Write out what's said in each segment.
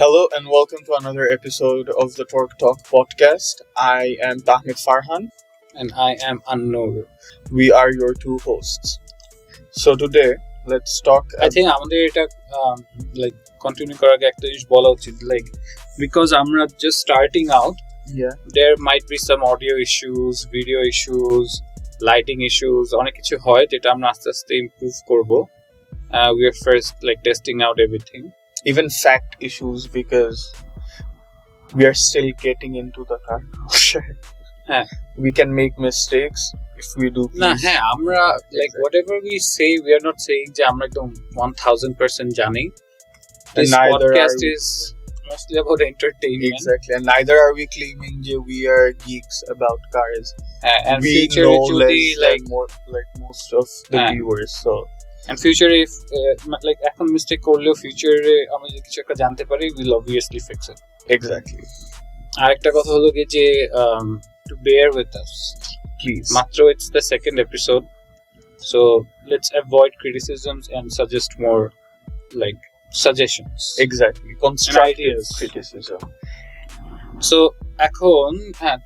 Hello and welcome to another episode of the Torque Talk podcast. I am Tahmid Farhan. And I am An-Noor. We are your two hosts. So today, let's talk. I think আমাদের এটা like continue করার আগে একটা জিনিস বলা উচিত, like because আমরা just starting out, there might be some audio issues, video issues, lighting issues, অনেক কিছু হয় যেটা আমরা আস্তে আস্তে improve করব. We are first like testing out everything. Even fact issues because we are still getting into the car. We can make mistakes if we do. আমরা like whatever we say, we are not saying যে আমরা একদম 1000% জানি. This podcast is mostly about entertainment. Exactly, and neither are we claiming that we are geeks about cars. And we future know less like more, like most of the viewers. So. And future if like এখন mistake করলেও future আমরা যদি কিছু একটা জানতে পারি, we'll obviously fix it. Exactly. আরেকটা কথা হলো কি যে to bear with us, please. মাত্র it's the second episode, so let's avoid criticisms and suggest more like suggestions. Exactly. Constructive criticism. So এখন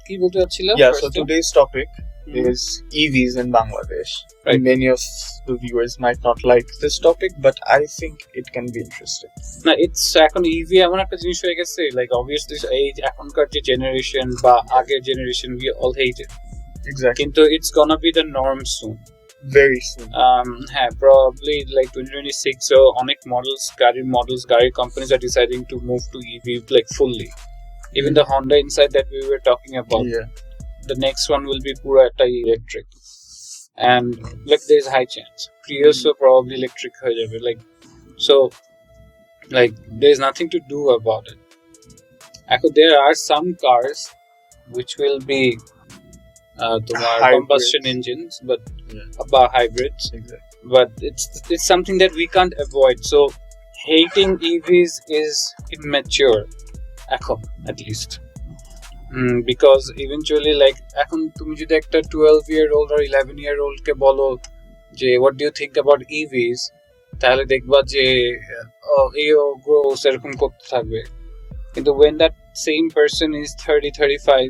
কি বলতে যাচ্ছিলাম? So today's topic is EVs in Bangladesh. Right. Many of the viewers might not like this topic, but I think it can be interesting. Now, it's এখন EV এমন একটা জিনিস হয়ে গেছে, like obviously এই এখনকার যে generation বা আগের generation, we all hate it. Exactly. কিন্তু it's gonna be the norm soon. Very soon. Probably like 2026, so অনেক গাড়ির companies are deciding to move to EV like fully. Even the Honda Insight that we were talking about. Yeah. The next one will be pura electric, and like there's high chance Prius probably electric হয়ে যাবে, like so like there's nothing to do about it. There are some cars which will be combustion engines, but about hybrids. Exactly. But it's something that we can't avoid, so hating EVs is immature at least. Because eventually like এখন তুমি যদি একটা 12-year-old or 11-year-old কে বলো যে what do you think about EVs, তাহলে দেখবা যে grows এরকম করতে থাকবে, কিন্তু when that same person is 30-35,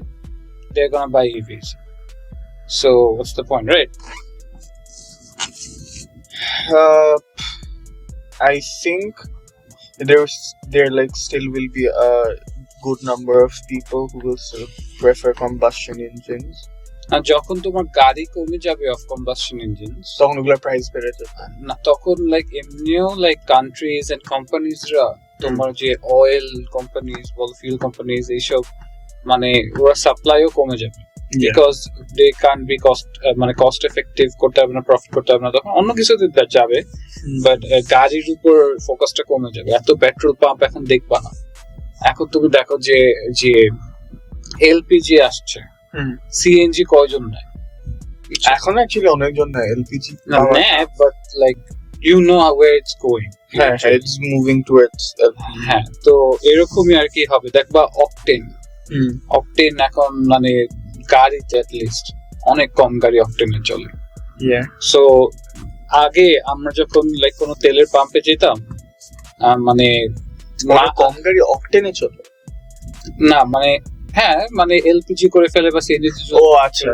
they're gonna buy EVs. So what's the point, right? I think there like still will be a good number of people who will still prefer combustion engines. আর যখন তোমার গাড়ি কমে যাবে of combustion engines, তখন ওগুলোর price বেড়ে যাবে না, তখন like এমনিও like countries and companies রা তোমার যে oil companies বল, fuel companies, এইসব মানে ওরা সাপ্লাইও কমে যাবে, because they can't be cost effective করতে হবে না, প্রফিট করতে হবে না, তখন অন্য কিছুতে যাবে, বাট গাড়ির উপর ফোকাসটা কমে যাবে। এত পেট্রোল পাম্প এখন দেখবা না। এখন তুমি দেখো যে এলপিজি আসছে, সিএনজি কয়জন নেয়? এখন অ্যাকচুয়ালি অনেকজন নেয় LPG, but like you know where it's going. It's moving towards তো এরকমই আর কি হবে। দেখবা অকটেন এখন মানে গাড়িতে at least অনেক কম গাড়ি অকটেনে চলে। সো আগে আমরা যখন লাইক কোনো তেলের পাম্পে যেতাম, মানে কম গাড়ি অকটেনে চলে না, মানে এলপিজি করে ফেলে বা সিএনজি। আচ্ছা,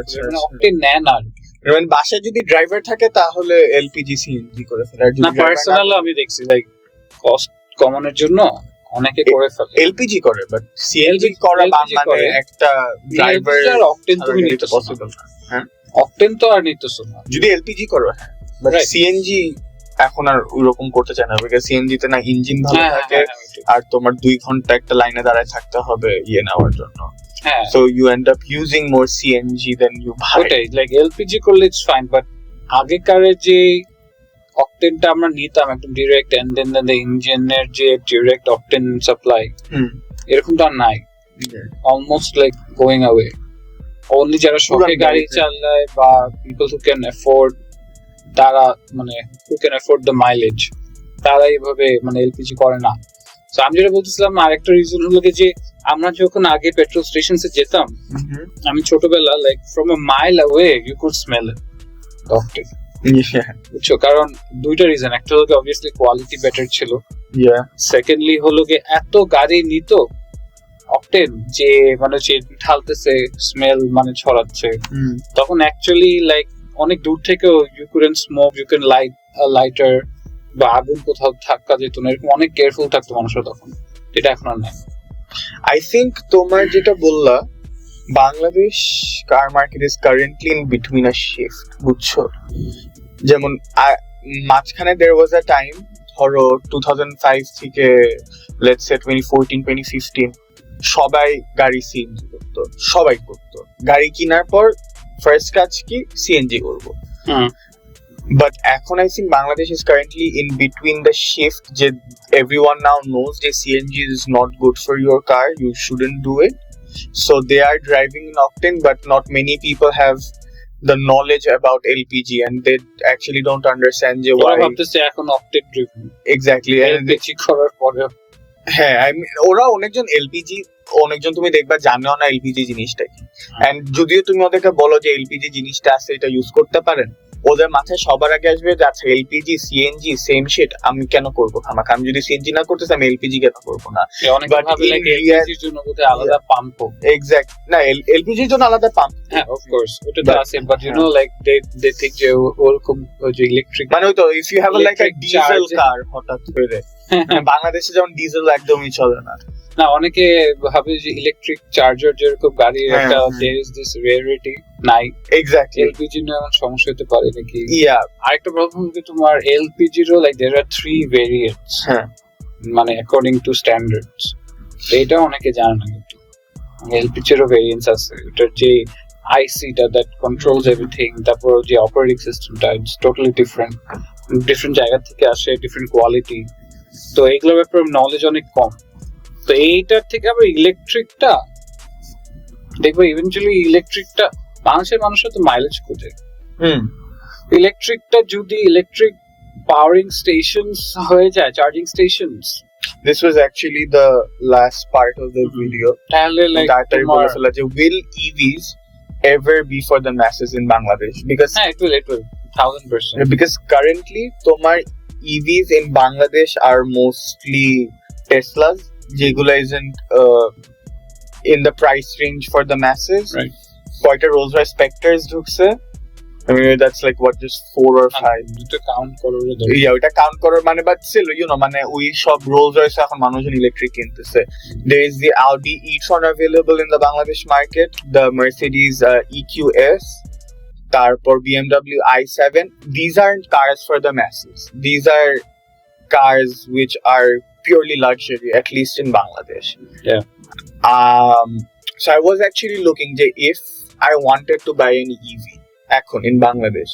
অকটেন নেন আর মানে বাসায় যদি ড্রাইভার থাকে তাহলে এলপিজি সিএনজি করে ফেলে। না, পার্সোনাল আমি দেখছি লাইক কস্ট কমানোর জন্য অনেকে করে ফেলে এলপিজি করে, বাট সিএনজি করা মানে একটা ড্রাইভার অকটেন তুমি নিতে পসিবল না। অকটেন তো আর নিতেছো না যদি এলপিজি করো, বাট সিএনজি এখন আর ওইরকম করতে চায় না, বিকজ সিএনজি তে না ইঞ্জিন ভালো থাকে, আর তোমার 2 ঘন্টা একটা লাইনে দাঁড়ায় থাকতে হবে নেওয়ার জন্য। So you end up using more CNG than you buy. Okay, like LPG করলে it's fine, but আগেকারে যে অকটেনটা আমরা নিতাম একদম direct, and then the engine এর যে ডিরেক্ট অকটেন সাপ্লাই, এরকমটা নাই, almost like going away. Only যারা শখে গাড়ি চালায় বা people who can afford, তারা মানে who can afford the mileage, তারা এইভাবে মানে এলপিজি করে না। তো আমি যেটা বলতেছিলাম, আরেকটা রিজন হলো যে আমরা যখন আগে পেট্রোল স্টেশনসে যেতাম, আমি ছোটবেলা like from a mile away you could smell it, octane বুঝছো, কারণ দুইটা রিজন, একটা হলো অবভিয়াসলি কোয়ালিটি বেটার ছিল, সেকেন্ডলি হলো গিয়ে এত গাড়ি নিত অক্টেন যে মানে যে ঢালতেছে স্মেল মানে ছড়াচ্ছে, তখন অ্যাকচুয়ালি লাইক অনেক দূর থেকেও you couldn't smoke, you can light lighter বা আগুন কোথাও থাকা যেত না, এরকম অনেক কেয়ারফুল থাকতো মানুষরা তখন, এটা এখন আর নাই। আই থিঙ্ক তোমার যেটা বললা Bangladesh car market is currently in between a shift, বুঝছো? যেমন মাঝখানে দেয়ার ওয়াজ আ টাইম, ধরো 2005 থেকে লেটস সে 2014-2015 সবাই গাড়ি সিএনজি করতো, সবাই করতো। গাড়ি কেনার পর ফার্স্ট কাজ কি সিএনজি করবো। But এখন I think Bangladesh is currently in between the shift যে everyone now knows that CNG is not good for your car, you shouldn't do it. So they are driving in octane, but not many people have the knowledge about LPG and they actually don't understand যে why. ভাবতেছে এখন octane driven. Exactly. LPG করার পরে হ্যাঁ, ওরা অনেকজন LPG, অনেকজন তুমি দেখবা জানেও না এলপিজি জিনিসটা কি। এন্ড যদিও তুমি ওদেরকে বলো যে এলপিজি জিনিসটা আছে, এটা ইউজ করতে পারেন, ওদের মাথায় সবার আগে আসবে যে আচ্ছা এলপিজি সিএনজি সেম শিট, আমি কেন করবো খামাখা, আমি যদি সিএনজি না করতেছি আমি এলপিজি কেন করবো না। বাট এলপিজির জন্য বোধহয় আলাদা পাম্প, এক্স্যাক্ট না, এলপিজির জন্য আলাদা পাম্প, হ্যাঁ অফ কোর্স ওটা তো আছে, but you know like they think যে ওরকম যে ইলেকট্রিক মানে ওই তো if you have like a diesel car হঠাৎ করে বাংলাদেশে যেমন ডিজেল একদমই চলে না, না অনেকে ভাবে যে ইলেকট্রিক চার্জার যেরকম গাড়ির একটা there is this rarity নাই, এক্স্যাক্টলি এলপিজি নিয়ে এমন সমস্যা হতে পারে নাকি। আরেকটা প্রবলেম কি তোমার এলপিজিরও লাইক there are 3 variants, মানে according to standards, এটা অনেকে জানে না কিন্তু এলপিজিরও ভেরিয়েন্টস আছে, এটার যে আইসিটা দ্যাট কন্ট্রোলস এভরিথিং, তারপর যে অপারেটিং সিস্টেমটা ইটস টোটালি ডিফারেন্ট জায়গা থেকে আসে, ডিফারেন্ট কোয়ালিটি, তো এগুলোর ব্যাপারে নলেজ অনেক কম। তো এইটার থেকে আবার ইলেকট্রিকটা দেখবো ইভেন্চুয়ালি ইলেকট্রিকটা বাংলাদেশের মানুষরা তো মাইলেজ খোঁজে, ইলেকট্রিকটা যদি ইলেকট্রিক পাওয়ারিং স্টেশনস হয়ে যায়, charging stations, this was actually the last part of the video, তাহলে like will EVs ever be for the masses in Bangladesh? Because it will 1000%, because currently tomar EVs in Bangladesh are mostly Teslas, যেগুলো isn't in the price range for the masses, right? কয়টা Rolls Royce Spectres ঢুকছে, I mean that's like what, just 4 or 5, এটা count করো, ওটা count করার মানে, but still you know মানে ওই সব Rolls Royce এখন মানুষজন ইলেকট্রিক কিনতেছে। There is the Audi e-tron available in the Bangladesh market, the Mercedes EQS, তারপর BMW i7. These aren't cars for the masses, these are cars which are purely luxury, at least in Bangladesh. So I was actually looking if I wanted to buy an EV এখন in Bangladesh,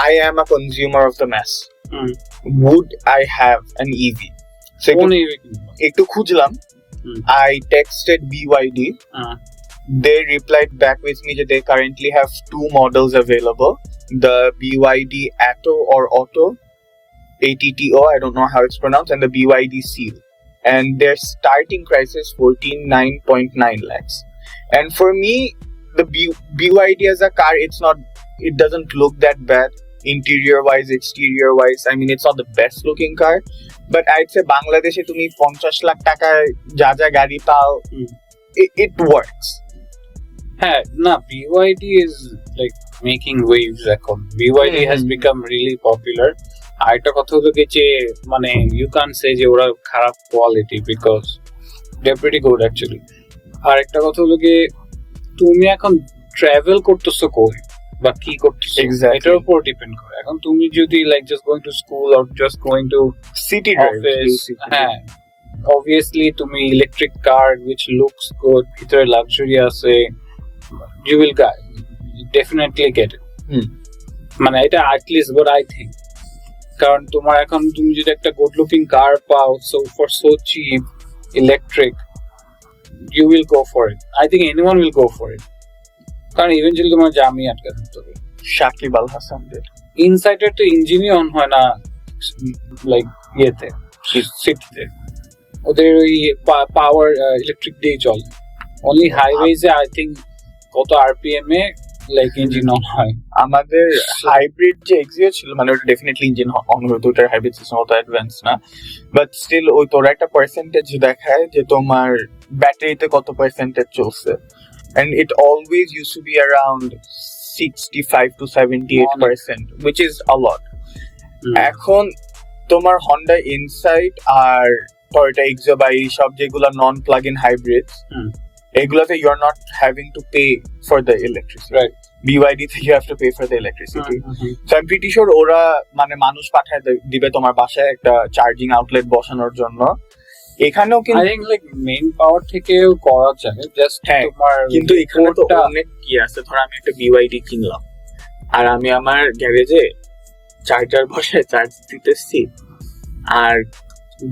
I am a consumer of the mass, would I have an EV? So একটু খুঁজলাম, I texted BYD, they replied back with me that they currently have 2 models available, the BYD Atto or Auto, ATTO, I don't know how it's pronounced, and the BYD Seal, and their starting price is 49.9 lakhs. And for me, the BYD as a car, it doesn't look that bad interior wise, exterior wise. I mean, it's not the best looking car, but I'd say Bangladeshe tumi 50 lakh taka ja ja gari pao, it works. হ্যাঁ না, BYD is like making waves এখন, BYD has become really popular. আর একটা কথা হলো কি যে মানে you can't say যে ওরা খারাপ quality, because they're pretty good actually. আর একটা কথা হলো কি তুমি এখন ট্রাভেল করতেছো কই বা কি করতেছো, এটার উপর ডিপেন্ড করে। এখন তুমি যদি like just going to school or just going to city office, হ্যাঁ obviously তুমি electric car which looks good, ভিতরে লাক্সারি আছে, you will definitely get it. মানে এটা at least what I think, কারণ তোমার এখন তুমি যদি একটা গুড লুকিং কার পাও so cheap electric, you will go for it. I think anyone will go for it, কারণ eventually তোমার জামই আটকে থাকতে হবে। শাকিব আল হাসান ইনসাইডার তো ইঞ্জিনই অন হয় না লাইক ইয়েতে সিটিতে, ওদের ওই পাওয়ার ইলেকট্রিক দিয়ে চলে, অনলি হাইওয়েজে আই থিঙ্ক কত RPM A like engine on হয়। আমাদের হাইব্রিড যে এক্সিও ছিল মানে ওটা ডেফিনেটলি ইঞ্জিন অন হতো, ওটার হাইব্রিড সিস্টেম অত অ্যাডভান্স না, বাট স্টিল ওই তোর একটা পার্সেন্টেজ দেখায় যে তোমার ব্যাটারিতে কত পার্সেন্টেজ চলছে, and it always used to be around 65 to 78%, which is a lot. এখন তোমার Honda Insight আর Toyota Exo বা এই সব যেগুলো নন প্লাগ ইন হাইব্রিডস, এগুলাতে you are not having to pay for the electricity, right? BYD তে you have to pay for the electricity. So I'm pretty sure ওরা মানে মানুষ পাঠায় দিবে তোমার বাসায় একটা চার্জিং আউটলেট বসানোর জন্য। এখানেও কিন্তু I think like মেইন পাওয়ার থেকেও করা যায়, জাস্ট তোমার কিন্তু এখানে তো অনেক কি আছে, ধর আমি একটা BYD কিনলাম আর আমি আমার গ্যারেজে চার্জার বসায় চার্জ দিতেছি আর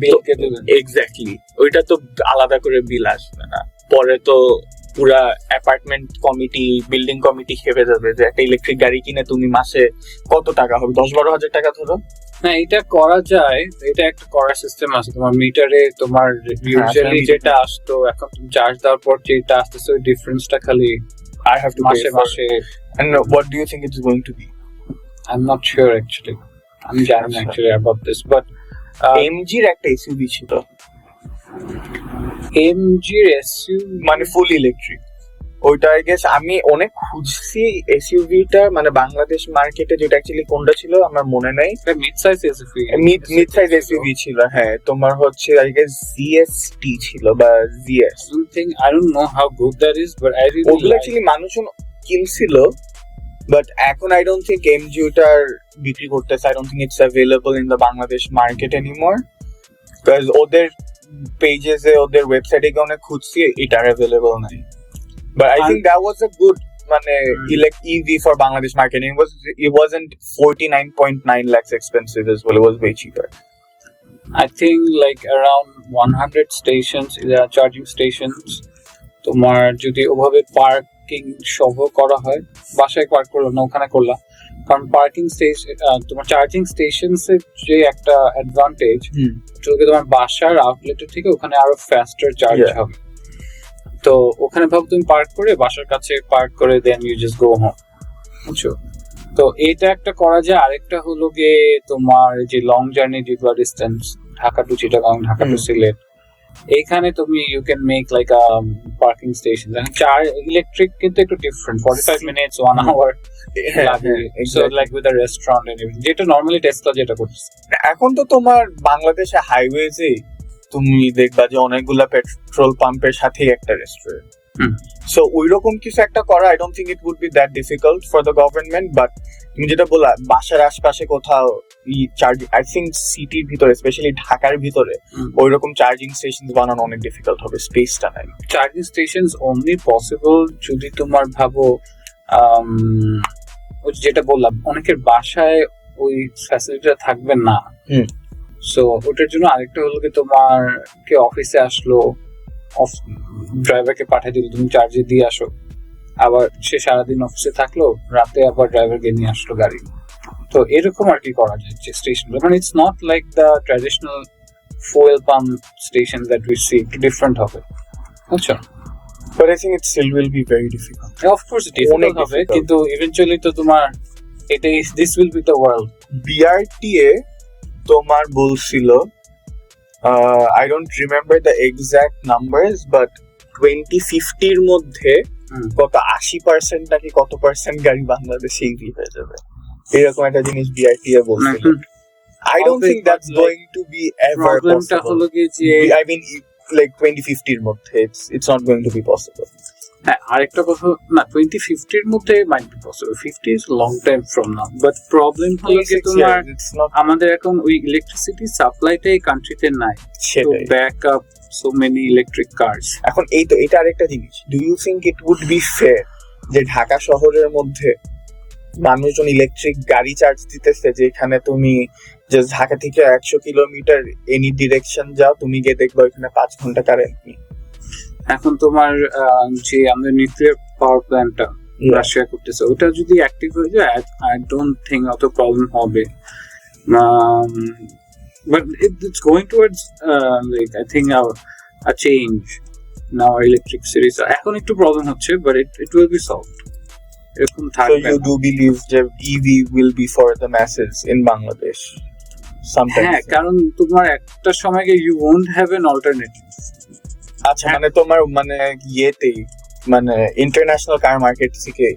বিলকে দিবেন, এক্স্যাক্টলি ওইটা তো আলাদা করে বিল আসবে না, পরে তো পুরা অ্যাপার্টমেন্ট কমিটি বিল্ডিং কমিটি খেপে যাবে যে একটা ইলেকট্রিক গাড়ি কিনে তুমি মাসে কত টাকা হবে, 10-12 হাজার টাকা ধরো। না এটা করা যায়, এটা একটা করার সিস্টেম আছে তোমার মিটারে, তোমার ইউজুয়ালি যেটা আসতো এখন তুমি চার্জ দেওয়ার পর যেটা আসতেছে ওই ডিফারেন্সটা খালি I have to মাসে pay for মাসে। And what do you think it's going to be? I'm not sure actually, আমি জানি না actually about this, but MG এর একটা SUV ছিল, MG এর SUV মানে ফুল ইলেকট্রিক, ওইটা আই গেস আমি অনেক খুঁজছি এসইউভিটা মানে বাংলাদেশ মার্কেটে, যেটা অ্যাকচুয়ালি কোনটা ছিল আমার মনে নাই, mid size SUV, mid size SUV ছিল, হ্যাঁ তোমার হচ্ছে আই গেস ZST ছিল বা ZS something, I don't know how good that is, but I really ওগুলো অ্যাকচুয়ালি মানুষজন কিনছিল, বাট এখন আই ডোন্ট থিংক এমজি ওটার বিক্রি করতেছে, I don't think it's available in the Bangladesh market anymore, because ওদের পেজেসে ওদের ওয়েবসাইটে গিয়ে অনেক খুঁজছি এটার অ্যাভেলেবল নাই, but I think that was a good মানে EV for Bangladesh market. It wasn't 49.9 lakhs expensive as well, it was way cheaper. I think like around 100 stations, charging stations, তোমার যদি ওভাবে পার্কিং সহ করা হয়, বাসায় পার্ক করলো না ওখানে করলা, কারণ পার্কিং স্টেশন তোমার চার্জিং স্টেশনস এর যে একটা অ্যাডভান্টেজ, যদি তোমার বাসার আউটলেটের থেকে ওখানে আরো ফাস্টার চার্জ হবে, তো ওখানে ভাব তুমি পার্ক করে বাসার কাছে পার্ক করে then you just go home, বুঝছো? তো এটা একটা করা যায়। আরেকটা হলো গিয়ে তোমার যে লং জার্নি যেগুলো distance, Dhaka to Chittagong, Dhaka to Sylhet, এইখানে তুমি you can make like a parking station, চার ইলেকট্রিক কিন্তু একটু ডিফারেন্ট, 45 মিনিটস 1 আওয়ার লাগে, so like with a restaurant and everything, যেটা নরমালি টেসলা যেটা করছে। এখন তো তোমার বাংলাদেশে হাইওয়েজে তুমি দেখবা যে অনেকগুলা পেট্রোল পাম্পের সাথে একটা রেস্টুরেন্ট, সো ওইরকম কিছু একটা করা I don't think it would be that difficult for the government, but তুমি যেটা বললা বাসার আশপাশে কোথাও চার্জিং, আই থিংক সিটির ভিতরে স্পেশালি ঢাকার ভিতরে ওইরকম চার্জিং স্টেশন বানানো অনেক ডিফিকাল্ট হবে, স্পেসটা নাই। চার্জিং স্টেশনস অনলি পসিবল যদি তোমার ভাবো যেটা বললাম অনেকের বাসায় ওই ফ্যাসিলিটিটা থাকবে না, সো ওটার জন্য আরেকটা হলো কি তোমার কে অফিসে আসলো, ড্রাইভারকে পাঠিয়ে দিল তুমি চার্জে দিয়ে আসো, আবার সে সারাদিন অফিসে থাকলো, রাতে আবার ড্রাইভারকে নিয়ে আসলো গাড়ি, তো এরকম আর কি করা যায় যে স্টেশন, মানে it's not like the traditional fuel pump station that we see, different হবে, বুঝছো? But I think it still will be very difficult. Of course difficult হবে, কিন্তু eventually তো তোমার এটা this will be the world. BRTA তোমার বলছিল I don't remember the exact numbers, but 2050 এর মধ্যে কত 80% নাকি কত পার্সেন্ট গাড়ি বাংলাদেশে ইভি হয়ে যাবে, এরকম একটা জিনিস BRTA বলছিল। I don't think that's going to be ever possible. I mean like 2050 এর মধ্যে it's not going to be possible. হ্যাঁ, আরেকটা কথা না, 2050 এর মধ্যে might be possible, 50 is long time from now, but problem হলো যে তোমার আমাদের এখন ওই ইলেকট্রিসিটি সাপ্লাইটাই কান্ট্রিতে নাই to back up so many electric cars. এখন এই তো এটা আরেকটা জিনিস, do you think it would be fair যে ঢাকা শহরের মধ্যে মানুষজন ইলেকট্রিক গাড়ি চার্জ দিতেছে, যেখানে তুমি জাস্ট ঢাকা থেকে 100 কিলোমিটার এনি ডিরেকশন যাও, তুমি গিয়ে দেখবে ওখানে 5 ঘন্টা কারেন্ট নেই। এখন তোমার যে আমাদের নিউক্লিয়ার পাওয়ার প্ল্যান্টটা রাশিয়া করতেছে, ওটা যদি অ্যাক্টিভ হয়ে যায় আই ডোন্ট থিঙ্ক অত প্রবলেম হবে, but it's going towards like I think a change in our electricity. So এখন একটু প্রবলেম হচ্ছে, but it will be solved. এরকম So থাকবে you না। do believe that EV will be for the masses in Bangladesh sometime হ্যাঁ, soon? কারণ তোমার একটা সময় গিয়ে you won't have an alternative. আচ্ছা মানে তোমার মানে ইয়েতেই মানে ইন্টারন্যাশনাল কার মার্কেট থেকে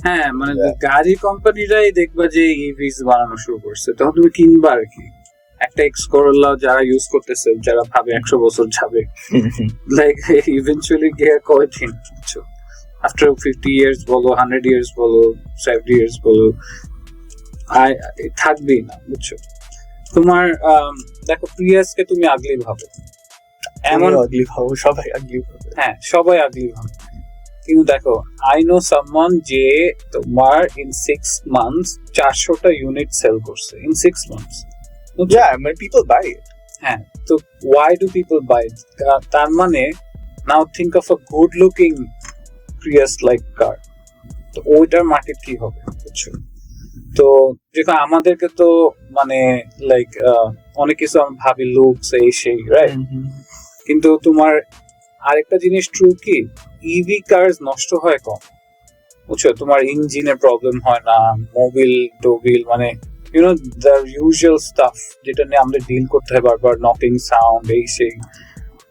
হ্যাঁ, মানে Yeah. গাড়ি কোম্পানিরাই দেখবা যে ইভিস বানানো শুরু করছে, তখন তুমি কিনবা আর কি। একটা এক্স করোলা যারা ইউজ করতেছে, যারা ভাবে 100 বছর যাবে, লাইক ইভেন্চুয়ালি গিয়ে কয়দিন, বুঝছো? আফটার 50 ইয়ার্স বলো, 100 ইয়ার্স বলো, 70 ইয়ার্স বলো, থাকবেই না, বুঝছো? তোমার দেখো প্রিয়াসকে তুমি আগলি ভাবে, এমন আগলি ভাবো, সবাই আগলি ভাবে। হ্যাঁ সবাই আগলি ভাবে, কিন্তু দেখো আই নো সামওয়ান যে তোমার ইন 6 মান্থস 400টা ইউনিট সেল করছে in 6 months. Yeah, I mean people buy it. হ্যাঁ, তো why do people buy it? তার মানে now think of a good looking Prius like car, তো ওইটার মার্কেট কি হবে, বুঝছো? তো যেটা আমাদেরকে তো মানে লাইক অনেক কিছু আমি ভাবি লুকস এই সেই, রাইট? কিন্তু তোমার আরেকটা জিনিস ট্রু কি, ইভি কার্স নষ্ট হয় কম, বুঝছো? তোমার ইঞ্জিনের প্রবলেম হয় না, মোবিল টোবিল মানে you know the usual stuff যেটা নিয়ে আমাদের ডিল করতে হয় বারবার, নকিং সাউন্ড এই সেই।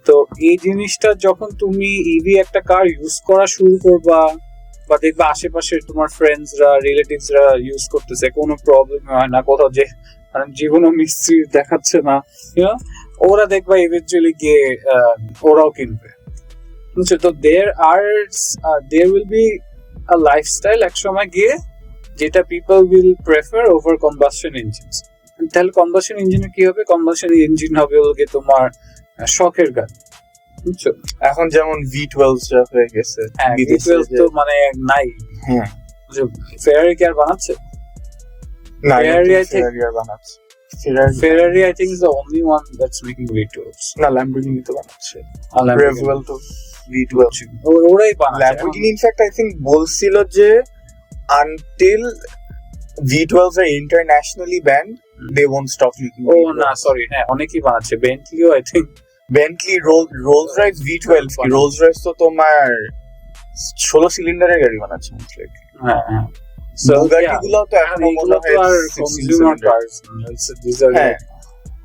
তো এই জিনিসটা যখন তুমি ইভি একটা কার ইউজ করা শুরু করবা, বা দেখবা আশেপাশে তোমার ফ্রেন্ডসরা রিলেটিভসরা ইউজ করতেছে, কোনো প্রবলেম হয় না, কোথাও যে মানে জীবনও মিস্ত্রি দেখাচ্ছে না, ইউনো, ওরা দেখবা ইভেন্চুয়ালি গিয়ে ওরাও কিনবে, বুঝছো? তো there will be a lifestyle এক সময় গিয়ে যেটা people will prefer over combustion engines. তাহলে কম্বাসন ইঞ্জিনে কি হবে? কম্বাসন ইঞ্জিন হবে ওকে তোমার শখের গাড়ি, বুঝছো? এখন যেমন V12 যা হয়ে গেছে হ্যাঁ, বিদেশে V12 তো মানে নাই, হ্যাঁ ফেরারি কি আর বানাচ্ছে? না Ferrari, I think- Ferrari আর বানাচ্ছে Ferrari I think is the only one that's making V12s. না Lamborghini তো বানাচ্ছে Lamborghini. Revwell তো V12 ওরাই বানাচ্ছে। Lamborghini in fact I think বলছিল যে until V12s are internationally banned they won't stop making O V12s. না সরি, হ্যাঁ অনেকেই বানাচ্ছে, বেন্টলিও I think. Bentley Rolls Royce V12 কি Rolls Royce তো তোমার 16 সিলিন্ডারের গাড়ি বানাচ্ছে mostly হ্যাঁ হ্যাঁ, So, Bugatti yeah, গুলো তো এখন এগুলো মনে তো হয় আর 16 consumer cylinder। cars, these are হ্যাঁ। like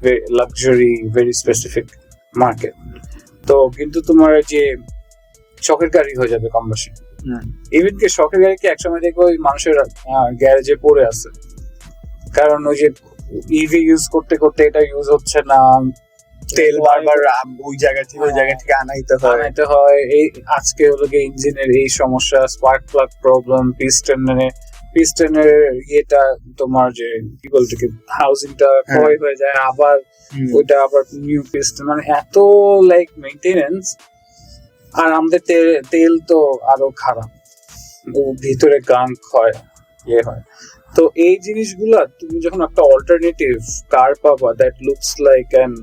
very luxury, very specific market. তো কিন্তু তোমার যে শখের গাড়ি হয়ে যাবে কম্বাসন, ইভেন কি শখের গাড়ি কি একসময় দেখবো ওই মানুষের গ্যারেজে পড়ে আছে, কারণ ওই যে ইভি ইউজ করতে করতে এটা ইউজ হচ্ছে না, তেল বারবার ওই জায়গা থেকে ওই জায়গা থেকে আনাইতে হয় বানাইতে হয়। এই আজকে হলো গিয়ে ইঞ্জিনের এই সমস্যা, স্পার্ক প্লাগ প্রবলেম, পিস্টনের ইয়েটা তোমার যে কি বলতে কি হাউজিংটা ক্ষয় হয়ে যায়, আবার ওইটা আবার নিউ পিস্টন, মানে এত লাইক মেইনটেনেন্স। আর আমাদের তেল তো আরো খারাপ, ও ভিতরে গান ক্ষয় ইয়ে হয়। তো এই জিনিসগুলা তুমি যখন একটা অল্টারনেটিভ কার পাবা that looks like an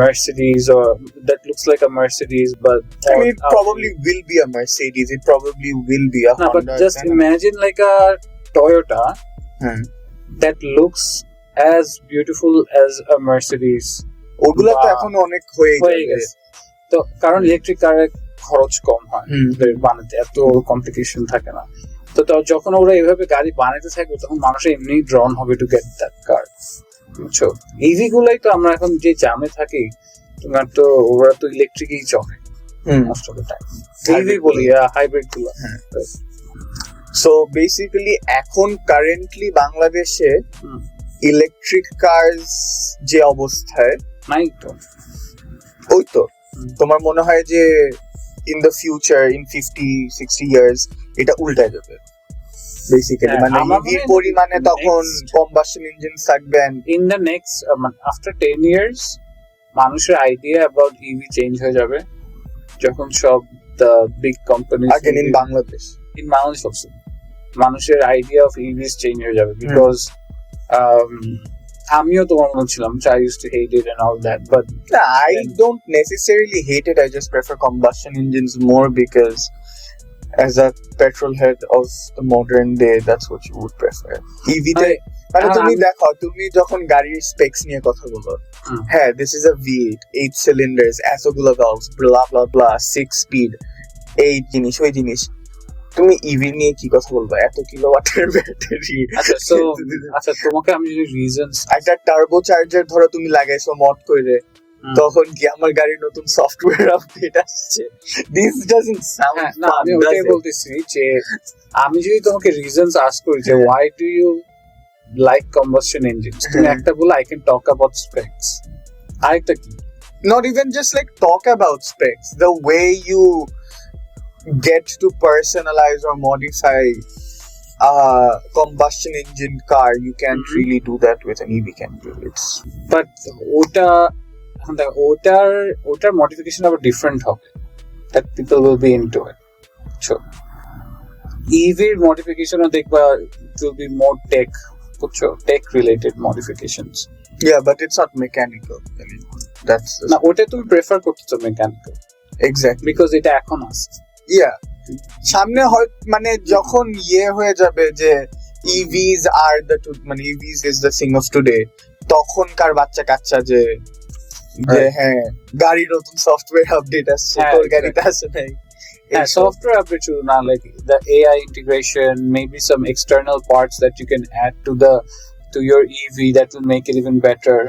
Mercedes, or that looks like a Mercedes, but I mean, it probably will be a Mercedes. It probably will be a no, but Honda. just imagine like a Toyota that looks as beautiful as a Mercedes. ওগুলা তো বা- এখন অনেক হয়ে হয়ে যাবে গেছে। তো কারণ ইলেকট্রিক কারের খরচ কম হয়, বানাতে এত কম্পিটিশন থাকে না। তো যখন ওরা এইভাবে গাড়ি বানাতে থাকবে তখন মানুষ এমনি ড্রন হবে টু গেট দ্যাট কার, বুঝছো? ইভি গুলাই তো আমরা এখন যে জামে থাকি, তোমার তো ওরা তো ইলেকট্রিকই চলে most of the time, EV বলি হাইব্রিড গুলো। সো বেসিক্যালি এখন কারেন্টলি বাংলাদেশে ইলেকট্রিক কার্স যে অবস্থায় নাই তো, ওই তো তোমার মনে হয় যে in the future in 50-60 years এটা উল্টে যাবে বেসিক্যালি, মানে আমার ইভির মনে হয় পরিমাণে তখন কম্বাসন ইঞ্জিন থাকবে in the next after 10 years মানুষের আইডিয়া অ্যাবাউট ইভি চেঞ্জ হয়ে যাবে, যখন সব the big companies again in Bangladesh. In Bangladesh also মানুষের আইডিয়া অফ ইভিস চেঞ্জ হয়ে যাবে, বিকজ আমিও তোমার মনে ছিলাম I used to hate it and all that, but Nah, I don't necessarily hate it. I just prefer combustion engines more because as a petrol head of the modern day, that's what you would prefer. EV তে মানে তুমি দেখো, তুমি যখন গাড়ির specs নিয়ে কথা বলো, হ্যাঁ this is a V8, 8 cylinders, এতগুলো valves, blah blah blah, 6 speed, 8 জিনিস ওই জিনিস, তুমি ইভি নিয়ে কি কথা বলবা, এত কিলোওয়াটের ব্যাটারি। আচ্ছা তোমাকে আমি যদি রিজনস, একটা টার্বো চার্জার ধরো তুমি লাগাইছো মড করে, তখন কি আমার গাড়ির নতুন সফটওয়্যার আপডেট আসছে? দিস ডাজন্ট সাউন্ড না আমি ওটাই বলতেছি যে আমি যদি তোমাকে রিজনস আস্ক করি যে why do you like combustion engines, তুমি একটা বলে I can talk about specs, আরেকটা কি, not even just like talk about specs, the way you get to personalize or modify a combustion engine car, you can't really do that with an EV, can you? It's but ওটার modification আবার different হবে, that people will be into it. Sure. EV modification দেখবা it will be more tech related modifications. Yeah, but it's not mechanical anymore. That's না ওটা তুমি prefer করতেছো mechanical, exactly, because এটা এখন আছে। Yeah, সামনে হয় মানে যখন হয়ে যাবে যে EVs are the মানে EVs is the thing of today, তখনকার বাচ্চা কাচ্চা যে হ্যাঁ গাড়ির নতুন সফটওয়্যার আপডেট আসছে, তোর গাড়িতে আসে নাই। Software update should not, like the AI integration, maybe some external parts that you can add to your EV that will make it even better.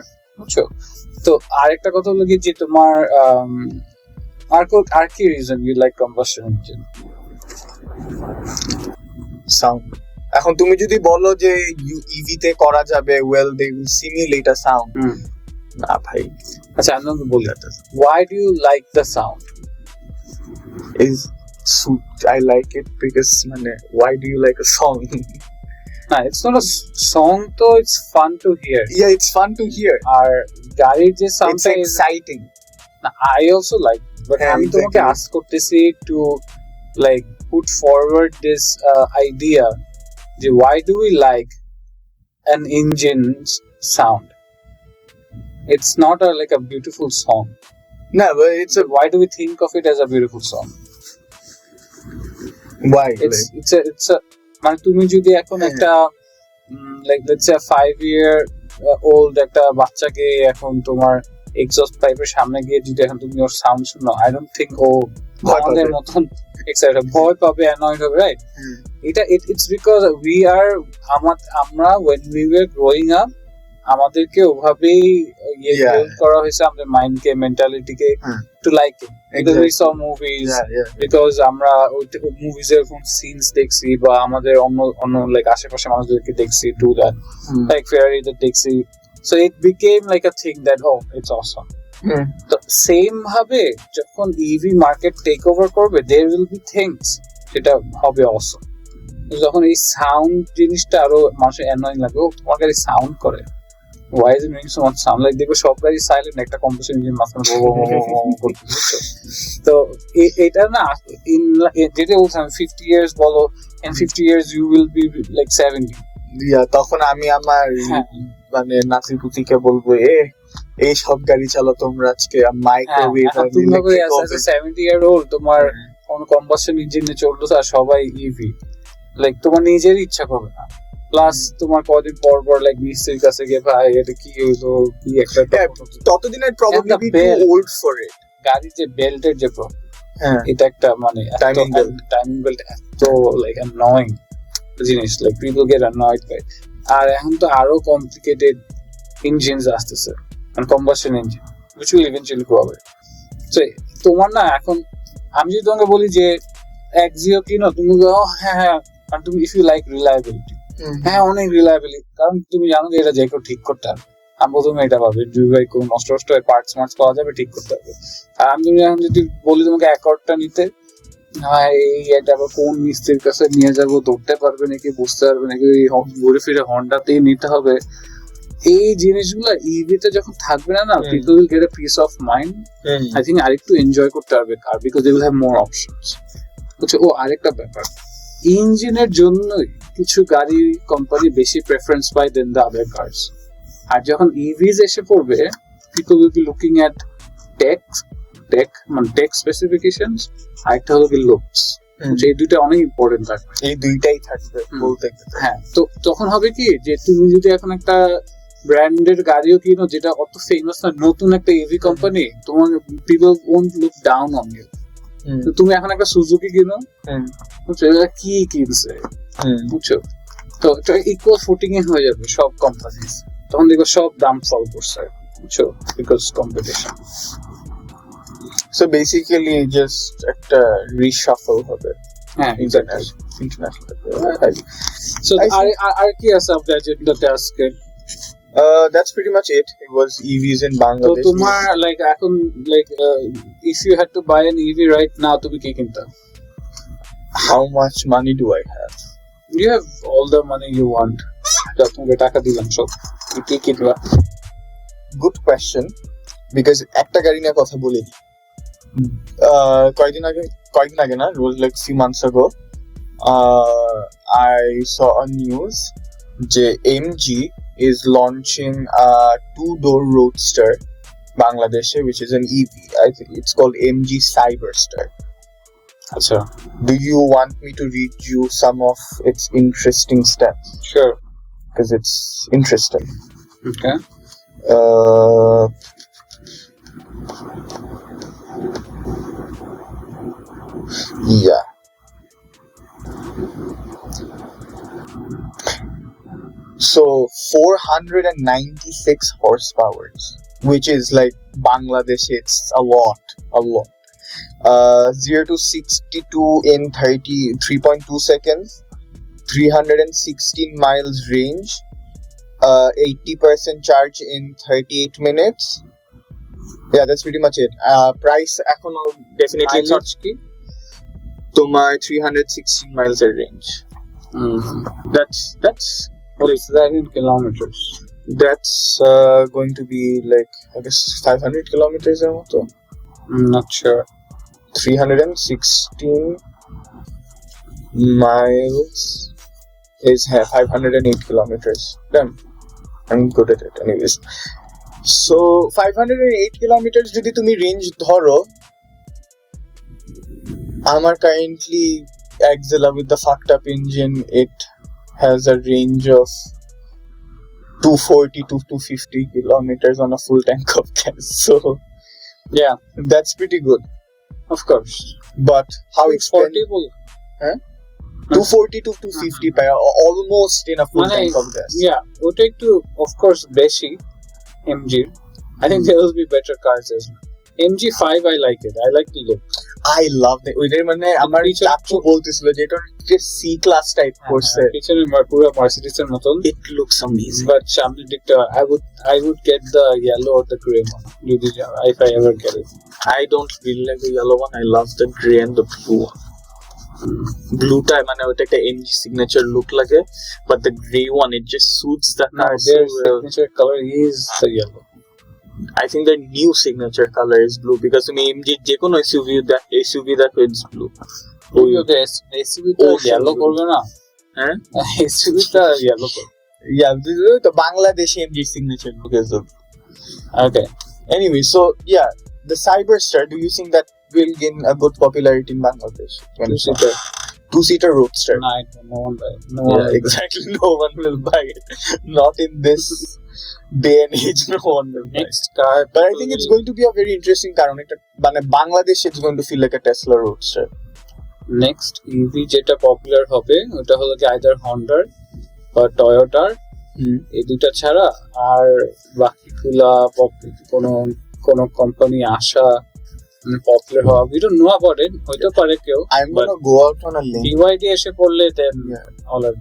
তো আরেকটা কথা হলো কি যে তোমার আর কি reason you like combustion engine? Sound. এখন তুমি যদি বলো যে EV তে করা যাবে, well they will simulate a sound. না ভাই, আচ্ছা আমি বলি why do you like the sound? Is I like it because মানে why do you like a song? No, it's not a song though, it's fun to hear. Yeah, it's fun to hear. আর গাড়ির যে sound it's exciting. I also like, but আমি তোমাকে ask করতেছি to like put forward this idea যে why do we like an engine's sound? It's not like a beautiful song. No, but it's why do we think of it as a beautiful song? Why? It's a মানে তুমি যদি এখন একটা like let's say a 5-year old একটা বাচ্চাকে এখন তোমার exhaust পাইপের সামনে গিয়ে যদি এখন তুমি ওর সাউন্ড শুনো, I don't think আমাদের মতন এক্সাইটেড ভয় পাবে, অ্যানয়েড হবে, রাইট? it's because আমরা when we were growing up আমাদেরকে ওভাবেই বিল্ড করা হয়েছে আমাদের মাইন্ডকে, মেন্টালিটিকে to like it, because we saw movies, because আমরা মুভিজ এর কোন সিনস দেখছি বা আমাদের অন্য লাইক আশেপাশে মানুষদেরকে দেখছি to that like Ferrari that দেখছি, so it became like a thing that it's awesome. তো সেম ভাবে যখন ইভি মার্কেট টেক ওভার করবে there will be things যেটা হবে awesome. যখন এই সাউন্ড জিনিসটা আরো মানুষের অ্যানোয়িং লাগবে, তোমার গাড়ি সাউন্ড করে, why is it making so much sound? Like দেখো সব গাড়ি সাইলেন্ট, একটা কম্প্রেসর ইঞ্জিন মাঝখানে করতেছে। তো এটা না যেটা বলছিলাম 50 years বলো, in 50 years you will be like 70. তখন আমি আমার মানে নাতিপুতিকে বলবো এই সব গাড়ি চালাও তোমরা, আজকে মাইক্রোওয়েভ আর তুমি 70-year-old তোমার কোন কম্বাসশন ইঞ্জিনে চলতেছে আর সবাই ইভি, লাইক তোমার নিজের ইচ্ছা করবে না। প্লাস তোমার কদিন পর লাইক মিস্ত্রির কাছে গিয়ে ভাই এটা কি হইলো, কি একটা ততদিনের probably be too old for it. গাড়ির যে বেল্টের যে প্রবলেম, এটা একটা মানে টাইমিং বেল্ট এত লাইক অ্যানয়িং জিনিস, like people get annoyed by. আর এখন তো আরো কমপ্লিকেটেড ইঞ্জিনস আসতেছে, মানে combustion engine which will eventually go away. So তোমার না এখন আমি যদি তোমাকে বলি যে এক্সিও কিনো, তুমি হ্যাঁ আর তুমি ইফ ইউ লাইক রিলায়েবিলিটি, হ্যাঁ অনেক রিলায়েবিলিটি, কারণ তুমি জানো যে এটা যে কেউ ঠিক করতে হবে। আমি প্রথমে এটা ভাবি দুই ভাই কোন নষ্ট পার্টস পাওয়া যাবে, ঠিক করতে হবে। আর আমি এখন যদি বলি তোমাকে অ্যাকর্ডটা নিতে, হ্যাঁ এটা আবার কোন মিস্ত্রির কাছে নিয়ে যাবো, ধরতে পারবে নাকি, বুঝতে পারবে নাকি, ঘুরে ফিরে হন্ডাতেই নিতে হবে। এই জিনিসগুলো ইভিতে যখন থাকবে না, people will get a peace of mind. I think আরেকটু এনজয় করতে পারবে car, because they will have more options. আরেকটা ব্যাপার, ইঞ্জিনের জন্যই কিছু গাড়ি কোম্পানি বেশি প্রেফারেন্স পায় দেন দ্য আদার কার্স। আর যখন ইভিজ এসে পড়বে, people will be looking at tech specifications, আরেকটা হলো কি লুকস। এই দুইটা অনেক ইম্পর্টেন্ট থাকবে, এই দুইটাই থাকবে বলতে। হ্যাঁ, তো তখন হবে কি যে তুমি যদি এখন একটা ব্র্যান্ডের গাড়িও কিনো যেটা অত ফেমাস না, নতুন একটা ইভি কোম্পানি, তোমার people won't look down on you, তো তুমি এখন একটা সুজুকি কিনো, বুঝছো, এটা কি কিনছে, বুঝছো, তো এটা ইকুয়াল ফুটিং এ হয়ে যাবে সব কোম্পানিজ, তখন দেখো সব দাম ফল করছে, বুঝছো, because competition. So basically just একটা রিশাফল হবে। হ্যাঁ, ইন্টারন্যাশনাল। সো আর কি আছে আপনার যেটাতে আজকে? That's pretty much it. It was EVs in তো Bangladesh. তোমার লাইক এখন like if you had to buy an EV right now, তুমি কি কিনতা? How much money do I have? You have all the money you want. তোমাকে টাকা দিলাম সব, কি কিনবা? Good question, because একটা গাড়ি নিয়ে কথা বলি। কয়েকদিন আগে না, it was like few months ago, I saw a news যে MG is launching a 2-door roadster Bangladesh, which is an EV. I think it's called MG Cyberster. Acha. Do you want me to read you some of its interesting stats? Sure. Because it's interesting. Okay. Yeah. So 496 horsepower, which is like Bangladesh, it's a lot. 0 to 62 in 3.2 seconds, 316 miles range, 80% charge in 38 minutes. Yeah, that's pretty much it. Price econo definitely Mileage ki? Tomar 316 miles range. That's What's that in kilometers? That's going to be like, I guess, 500 kilometers or so. I'm not sure. 316 miles is 508 kilometers. Done. I'm good at it anyways. So 508 kilometers যদি তুমি range ধরো, আমার currently Axela with the fucked up engine, it has a range of 240 to 250 kilometers on a full tank of gas. So Yeah, that's pretty good. of course. But how expensive? Portable. 240 to 250 by almost in a full tank of gas. Yeah, ওটা একটু of course বেশি MG. I think there will be better cars as well. MG5, I like it. I like the look. I love it. ওইটার মানে আমার চাচু বলতেছিল যে এটা যে সি ক্লাস টাইপ করছে। পিছনে পুরো মার্সিডিজ এর মতন। It looks amazing. But সামনের দিকটা I would get the yellow or the gray one. If I ever get it. I don't really like the yellow one. I love the gray and the blue one. Blueটা মানে ওটা একটা MG signature look লাগে, but the gray one, it just suits the car so their well. signature color is the yellow. I think the new signature color is blue, because তুমি MG যে কোনো SUV দেখো it's blue. Okay SUV তো yellow করবে না, হ্যাঁ SUV টা yellow করবে। Yeah, তো Bangladeshi MG signature look is the Okay. Anyway, so yeah, the Cyberstar, do you think that will gain a good popularity in Bangladesh? Two-seater roadster. No one buy it. Exactly. No one will buy it. Not in this day and age. No one will buy it. Next car, But I think it's going to be a very interesting car. Bangladesh, it's going to feel like a Tesla roadster. next EV যেটা popular হবে ওটা হলো কি either Honda বা Toyota, এই দুইটা ছাড়া আর বাকিগুলা কোন কোম্পানি আসা পপুলার হওয়া, we don't know about it, হয়তো পারে কেউ। I'm gonna go out on a limb. BYD এসে পড়লে then all are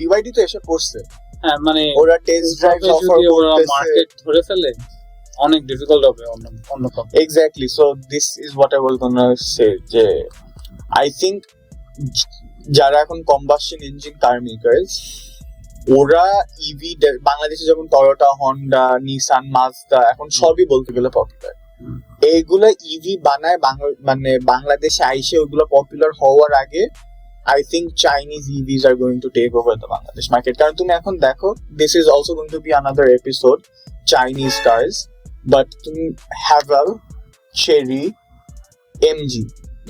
BYD তো এসে পড়ছে। হ্যাঁ, মানে ওরা টেস্ট ড্রাইভ অফার করতেছে, মার্কেট ধরে ফেলে অনেক ডিফিকাল্ট হবে অন্য company. Exactly. So this is what I was gonna say, যে I think যারা এখন কম্বাসশন ইঞ্জিন কার মেকার্স, ওরা ইভি বাংলাদেশে যেমন টয়োটা, হন্ডা, নিসান, মাজদা এখন সবই বলতে গেলে পপুলার। এইগুলা ইভি বানায় মানে বাংলাদেশে আইসে ওইগুলো পপুলার হওয়ার আগে I think Chinese EVs are going to take over the Bangladesh market. কারণ তুমি এখন দেখো, this is also going to be another episode, Chinese cars, but তুমি Haval, Chery, MG,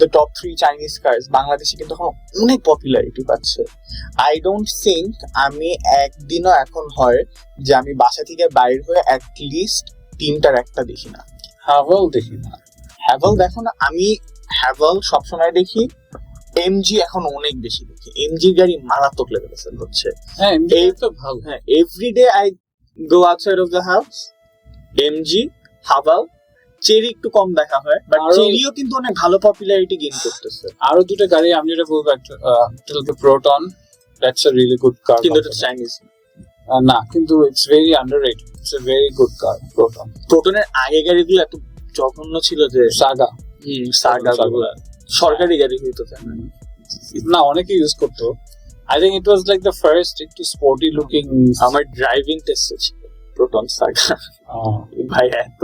the top 3 Chinese cars বাংলাদেশে কিন্তু এখন অনেক পপুলারিটি পাচ্ছে। I don't think আমি একদিনও এখন হয় যে আমি বাসা থেকে বাইর হয়ে at least 3টার একটা দেখি না। Haval দেখি না। Haval দেখো না, আমি হ্যাভেল সবসময় দেখি, এমজি এখন অনেক বেশি দেখি। এমজি গাড়ি মারাত্মক লেভেলে সেল হচ্ছে। হ্যাঁ এই তো ভালো। হ্যাঁ, everyday I go outside of the house, MG, Haval, Chery একটু কম দেখা হয়, বাট চেরিও কিন্তু অনেক ভালো পপুলারিটি গেইন করতেছে। আরো দুটো গাড়ি আমি যেটা বলবো, একটা হচ্ছে Proton, that's a really good car, কিন্তু এটা চাইনিজ না, কিন্তু it's very underrated, it's a very good car Proton. প্রোটনের আগে গাড়িগুলো এত জঘন্য ছিল যে সাগা গুলো সরকারি গাড়ি হইতো না, অনেকে ইউজ করতো। I think it was like the first একটু স্পোর্টি লুকিং। আমার ড্রাইভিং টেস্ট ছিল প্রোটন সাগা। ভাই এত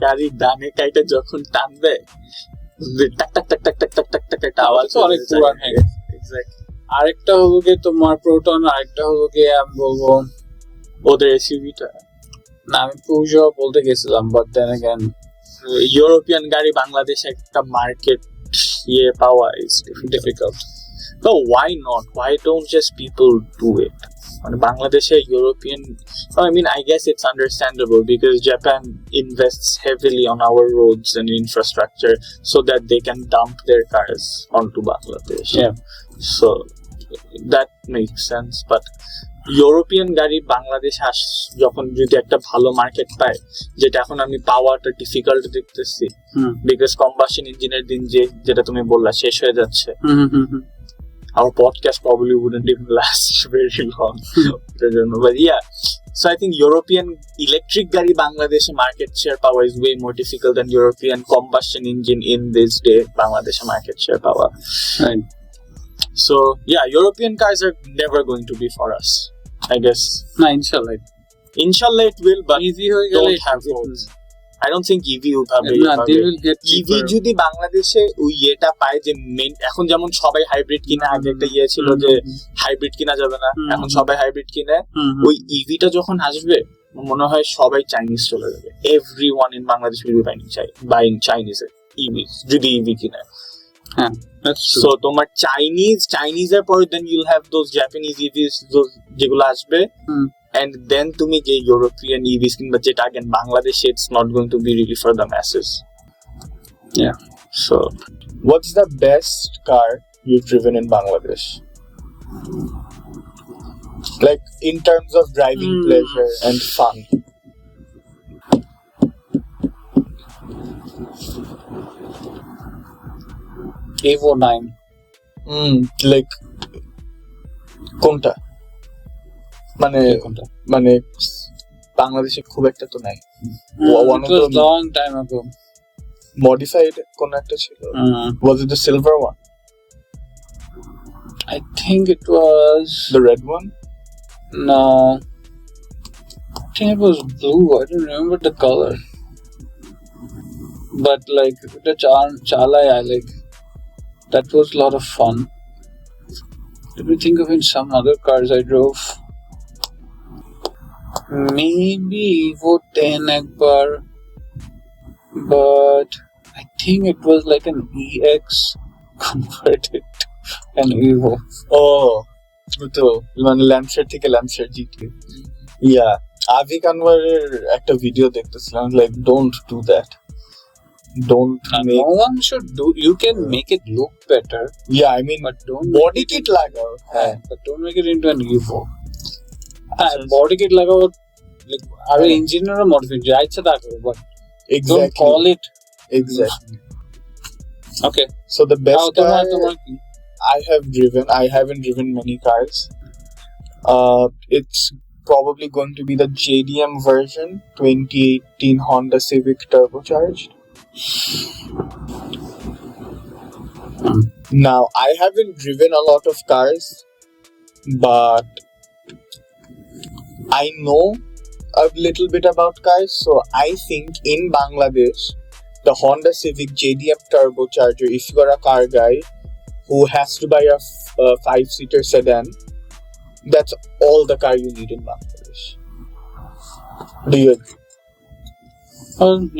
গাড়ি ডানে কাইটা যখন টানবে টাক টাক টাক টাক টাক টাক টাক টাক একটা আওয়াজ, অনেক পুরান হয়ে গেছে। আরেকটা হলো গিয়ে তোমার প্রোটন, আরেকটা হলো গিয়ে আমি বলবো ওদের এসইউভিটা। না, আমি পুজো বলতে গেছিলাম, বাট দেন अगेन ইউরোপিয়ান গাড়ি বাংলাদেশে একটা মার্কেট পাওয়া is difficult. So why not? Why don't just people do it? মানে বাংলাদেশে European, I mean, I guess it's understandable because Japan invests heavily on our roads and infrastructure so that they can dump their cars onto Bangladesh. Yeah. So that makes sense, but European গাড়ি বাংলাদেশে যখন যদি একটা ভালো market পায়, যেটা এখন আমি পাওয়াটা ডিফিকাল্ট দেখতেছি, বিকজ কম্বাসন ইঞ্জিনের দিন যেটা তুমি বললা শেষ হয়ে যাচ্ছে। Our podcast probably wouldn't even last very long. But yeah, so I think European electric gari Bangladesh market share power is way more difficult than European combustion engine in this day Bangladesh market share power. Right. So yeah, European cars are never going to be for us, I guess. No, inshallah it will, but easy don't have roads. I don't think EV উঠাবে। they will get EV যদি বাংলাদেশে ওই এটা পায় যে main, এখন যেমন সবাই হাইব্রিড কিনে, আগে একটা ছিল যে হাইব্রিড কিনা যাবে না, এখন সবাই হাইব্রিড কিনে, ওই ইভিটা যখন আসবে মনে হয় সবাই চাইনিজ চলে যাবে। Everyone in Bangladesh will be buying Chinese EV, যদি ইভি কিনে। হ্যাঁ, সো তোমার চাইনিজের পরে then you'll have those Japanese EVs যেগুলো আসবে, and then তুমি যে ইউরোপিয়ান ইভিস কিংবা যেটা again বাংলাদেশে it's not going to be really for the masses. Yeah. So what's the best car you've driven in Bangladesh, like in terms of driving pleasure and fun? Evo 9. Like কোনটা? মানে বাংলাদেশে খুব একটা তো নাই। long time ago. Modified কোন একটা ছিল? Was it the silver one? I think it was the red one. No, I think it was blue. I don't remember the color, but like the Chalai, I like. That was a lot of fun. Let me think of in some other cars I drove. Maybe Evo 10 Akbar, but I think it was like an EX converted to an Evo. Oh, তো মানে Lancer থেকে Lancer GT. Yeah, Avi কানওয়ারের একটা video দেখতেছিলাম, like don't do that. Don't make. No one should do. You can make it look better. Yeah, I mean, but don't body kit লাগাও। হ্যাঁ, but don't make it into an Evo. Body kit লাগাও, like আর ইঞ্জিনের modify যা ইচ্ছা তা করো, but don't call it. Exactly. Okay. So the best car I haven't driven many cars. It's probably going to be the JDM version 2018 Honda Civic turbocharged. Now, I haven't driven a lot of cars, but I know a little bit about cars, so I think in Bangladesh, the Honda Civic JDM turbocharger, if you're a car guy who has to buy a 5-seater sedan, that's all the car you need in Bangladesh. Do you agree?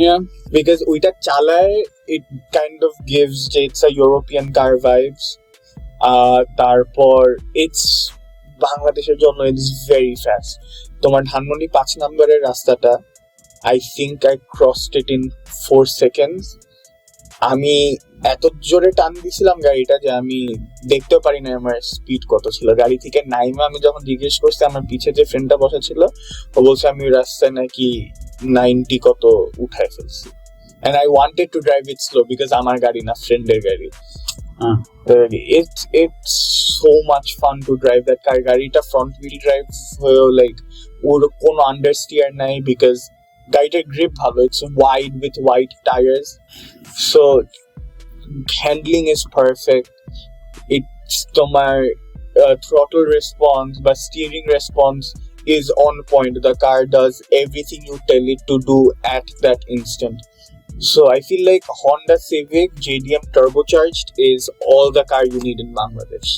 Yeah. Because oita chalay, it kind of gives it's a European car vibes. Tarpor, it's Bangladesher jonno, it's very fast. Tomar Dhanmondi 5 numberer rastata, I think I crossed it in 4 seconds. আমি এত জোরে টান দিছিলাম গাড়িটা যে আমি দেখতেও পারি না আমার স্পিড কত ছিল। গাড়ি থেকে নাইমা আমি যখন জিজ্ঞেস করছি আমার পিছে যে ফ্রেন্ডটা বসা ছিল, ও বলছে আমি রাস্তায় নাকি 90 কত উঠায় ফেলছি। And I wanted to drive it slow because আমার গাড়ি না, ফ্রেন্ডের গাড়ি। It's so much fun to drive that car. গাড়িটা ফ্রন্ট হুইল ড্রাইভ হয়েও লাইক ওর কোনো আন্ডারস্টিয়ার নাই, বিকজ গাড়িটার গ্রিপ ভালো, it's wide with wide tyres, so handling is perfect. It's তোমার throttle response বা steering response is on point. The car does everything you tell it to do at that instant. So I feel like Honda Civic JDM turbocharged is all the car you need in Bangladesh.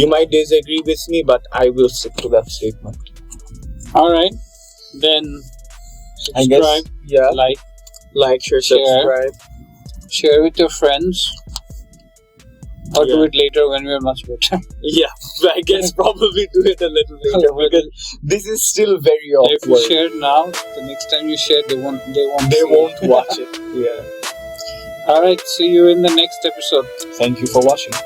You might disagree with me, but I will stick to that statement. All right, then I guess, subscribe, yeah, like, share, share. subscribe. Share with your friends, or do Yeah. it later when we're much better. Yeah, I guess probably do it a little later because this is still very If you awkward. share now, the next time you share, they won't They see won't it. watch it. Yeah. All right, see you in the next episode. Thank you for watching.